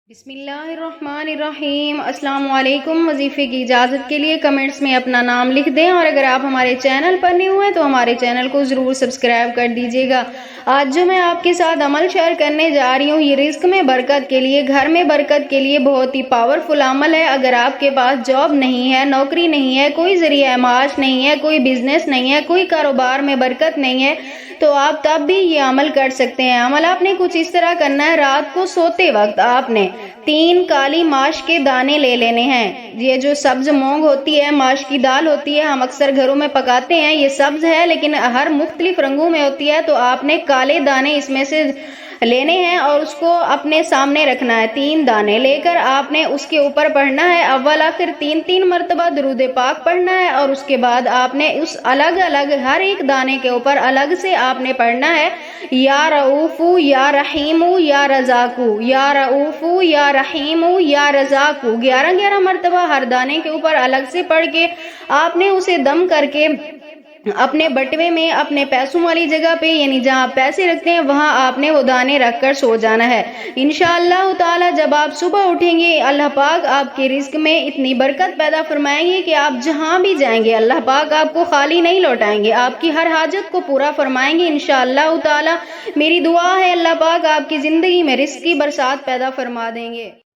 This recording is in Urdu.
بسم اللہ الرحمن الرحیم۔ السلام علیکم۔ وظیفے کی اجازت کے لیے کمنٹس میں اپنا نام لکھ دیں، اور اگر آپ ہمارے چینل پر نہیں ہوئے تو ہمارے چینل کو ضرور سبسکرائب کر دیجیے گا۔ آج جو میں آپ کے ساتھ عمل شیئر کرنے جا رہی ہوں، یہ رزق میں برکت کے لیے، گھر میں برکت کے لیے بہت ہی پاورفل عمل ہے۔ اگر آپ کے پاس جاب نہیں ہے، نوکری نہیں ہے، کوئی ذریعہ معاش نہیں ہے، کوئی بزنس نہیں ہے، کوئی کاروبار میں برکت نہیں ہے، تو آپ تب بھی یہ عمل کر سکتے ہیں۔ عمل آپ نے کچھ اس طرح کرنا ہے، رات کو سوتے وقت آپ نے 3 کالی ماش کے دانے لے لینے ہیں۔ یہ جو سبز مونگ ہوتی ہے، ماش کی دال ہوتی ہے، ہم اکثر گھروں میں پکاتے ہیں، یہ سبز ہے لیکن ہر مختلف رنگوں میں ہوتی ہے، تو آپ نے کالے دانے اس میں سے لینے ہیں اور اس کو اپنے سامنے رکھنا ہے۔ 3 دانے لے کر آپ نے اس کے اوپر پڑھنا ہے، اول آخر 3 مرتبہ درود پاک پڑھنا ہے، اور اس کے بعد آپ نے اس الگ الگ ہر ایک دانے کے اوپر الگ سے آپ نے پڑھنا ہے، یا رؤوف یا رحیم یا رزاق، یا رؤوف یا رحیم یا رزاق، 11 مرتبہ ہر دانے کے اوپر الگ سے پڑھ کے آپ نے اسے دم کر کے اپنے بٹوے میں، اپنے پیسوں والی جگہ پہ، یعنی جہاں آپ پیسے رکھتے ہیں وہاں آپ نے وہ دانے رکھ کر سو جانا ہے۔ انشاءاللہ تعالی جب آپ صبح اٹھیں گے، اللہ پاک آپ کے رزق میں اتنی برکت پیدا فرمائیں گے کہ آپ جہاں بھی جائیں گے اللہ پاک آپ کو خالی نہیں لوٹائیں گے، آپ کی ہر حاجت کو پورا فرمائیں گے انشاءاللہ تعالی۔ میری دعا ہے اللہ پاک آپ کی زندگی میں رزق کی برسات پیدا فرما دیں گے۔